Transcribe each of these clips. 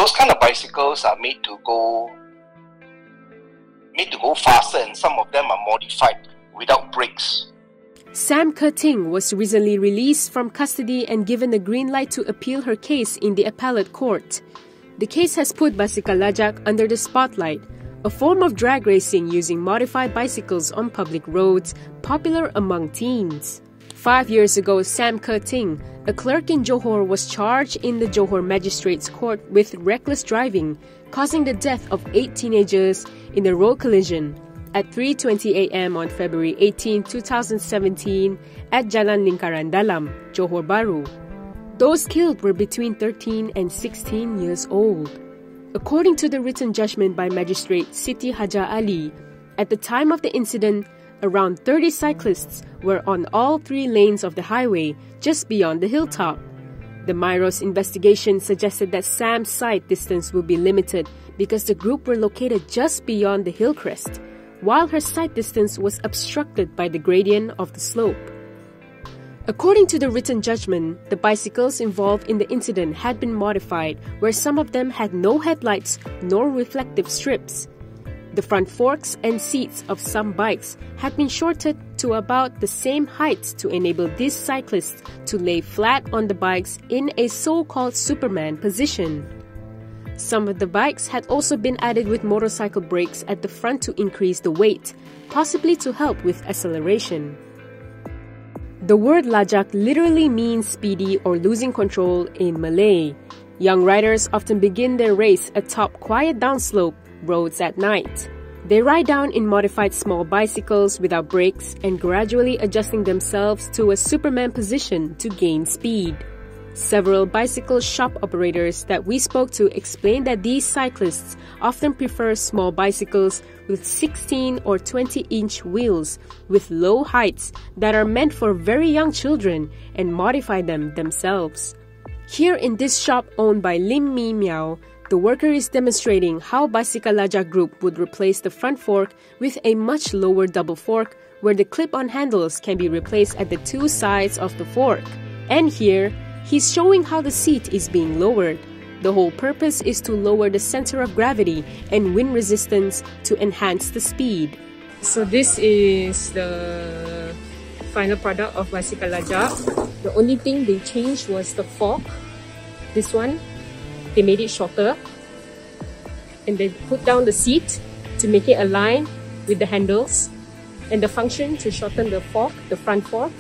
those kind of bicycles are made to go faster, and some of them are modified without brakes. Sam Ke Ting was recently released from custody and given the green light to appeal her case in the appellate court. The case has put basikal lajak under the spotlight, a form of drag racing using modified bicycles on public roads, popular among teens. 5 years ago, Sam Ke Ting, a clerk in Johor, was charged in the Johor Magistrates Court with reckless driving, causing the death of 8 teenagers in a road collision at 3:20 a.m. on February 18, 2017 at Jalan Lingkaran Dalam, Johor Bahru. Those killed were between 13 and 16 years old. According to the written judgment by Magistrate Siti Hajar Ali, at the time of the incident, around 30 cyclists were on all 3 lanes of the highway just beyond the hilltop. The Myros investigation suggested that Sam's sight distance would be limited because the group were located just beyond the hill crest, while her sight distance was obstructed by the gradient of the slope. According to the written judgment, the bicycles involved in the incident had been modified, where some of them had no headlights nor reflective strips. The front forks and seats of some bikes had been shortened to about the same height to enable these cyclists to lay flat on the bikes in a so-called Superman position. Some of the bikes had also been added with motorcycle brakes at the front to increase the weight, possibly to help with acceleration. The word lajak literally means speedy or losing control in Malay. Young riders often begin their race atop quiet downslope roads at night. They ride down in modified small bicycles without brakes and gradually adjusting themselves to a Superman position to gain speed. Several bicycle shop operators that we spoke to explained that these cyclists often prefer small bicycles with 16 or 20-inch wheels with low heights that are meant for very young children and modify them themselves. Here in this shop owned by Lim Mi Miao, the worker is demonstrating how Basikal Lajak Group would replace the front fork with a much lower double fork where the clip-on handles can be replaced at the 2 sides of the fork. And here, he's showing how the seat is being lowered. The whole purpose is to lower the center of gravity and wind resistance to enhance the speed. So this is the final product of Basikal Lajak. The only thing they changed was the fork. This one, they made it shorter, and they put down the seat to make it align with the handles, and the function to shorten the fork, the front fork,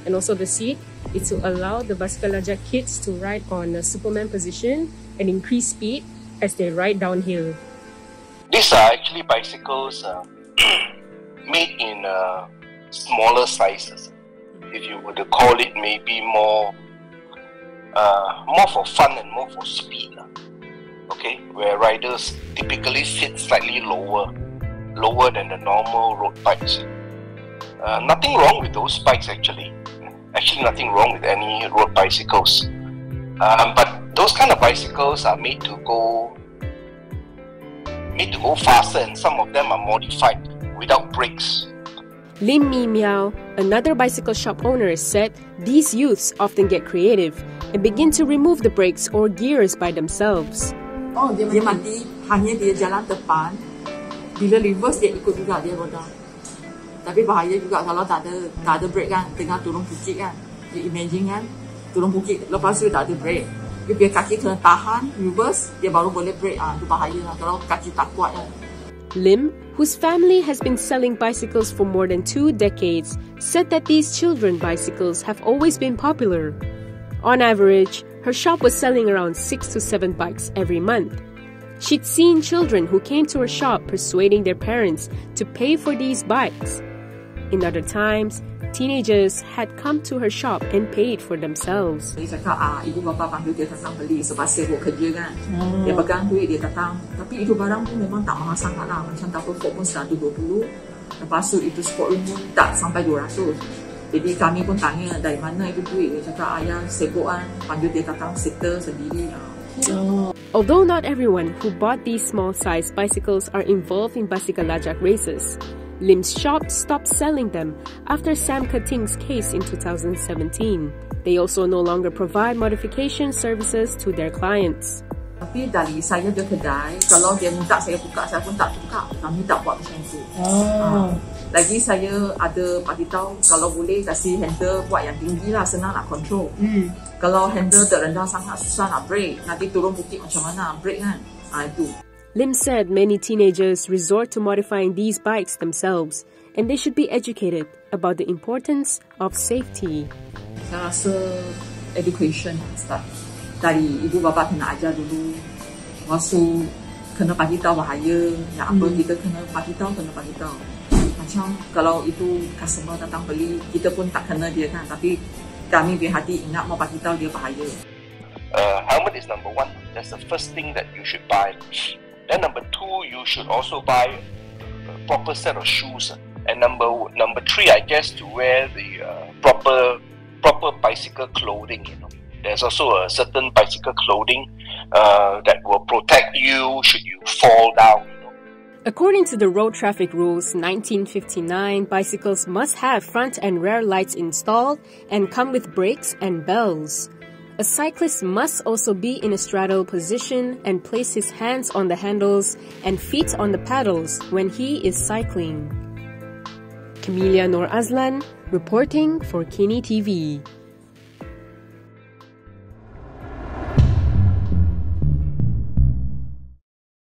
and also the seat is to allow the Basikal Lajak kids to ride on a Superman position and increase speed as they ride downhill. These are actually bicycles made in smaller sizes. If you were to call it, maybe more for fun and more for speed. Okay, where riders typically sit slightly lower than the normal road bikes. Nothing wrong with those bikes actually. Actually, nothing wrong with any road bicycles. But those kind of bicycles are made to go faster, and some of them are modified without brakes. Lim Mi Miao, another bicycle shop owner, said these youths often get creative and begin to remove the brakes or gears by themselves. Oh, dia mati, hanya dia jalan depan. Bila reverse dia ikut juga dia roda. Tapi bahaya juga kalau tak ada brake kan, tengah turun bukit kan. You imagine kan, turun bukit lepas tu tak ada brake. Dia kaki kena tahan, reverse, dia baru boleh brake. Itu bahaya lah kalau kaki tak kuat kan. Lim, whose family has been selling bicycles for more than 2 decades, said that these children bicycles have always been popular. On average, her shop was selling around 6 to 7 bikes every month. She'd seen children who came to her shop persuading their parents to pay for these bikes. In other times, teenagers had come to her shop and paid for themselves. Dia cakap, ibu bapa panggil dia datang beli sebab sibuk kerja kan. Dia pegang duit, dia datang. Tapi itu barang pun memang tak mahal sangat lah. Macam double fork pun 120. Lepas tu itu sport room pun tak sampai 200. Jadi kami pun tanya dari mana itu duit. Dia cakap, ayah sibuk kan. Panggil dia datang setter sendiri. Although not everyone who bought these small-sized bicycles are involved in Basikal Lajak races, Lim's shop stopped selling them after Sam Ke Ting's case in 2017. They also no longer provide modification services to their clients. Tapi dari saya ke kedai, kalau dia minta saya buka, saya pun tak buka. Kami tak buat macam itu. Lagi saya ada bagi tahu kalau boleh kasih handle buat yang tinggi lah, senang nak control. Kalau handle terendah sangat susah nak brake. Nanti turun bukit macam mana brake kan? Itu. Lim said many teenagers resort to modifying these bikes themselves, and they should be educated about the importance of safety. Saya rasa education start dari ibu bapa kena ajar dulu. Wasu kena bagi tahu bahaya, yang apa kita kena bagi tahu. Macam kalau itu customer datang beli, kita pun tak kena dia kan, tapi kami berhati ingat mau bagi tahu dia bahaya. Helmet is number one. That's the first thing that you should buy. Then number two, you should also buy a proper set of shoes. And number three, I guess, to wear the proper bicycle clothing. You know, there's also a certain bicycle clothing that will protect you should you fall down. You know. According to the Road Traffic Rules 1959, bicycles must have front and rear lights installed and come with brakes and bells. A cyclist must also be in a straddle position and place his hands on the handles and feet on the pedals when he is cycling. Camelia Noor Azlan, reporting for KiniTV.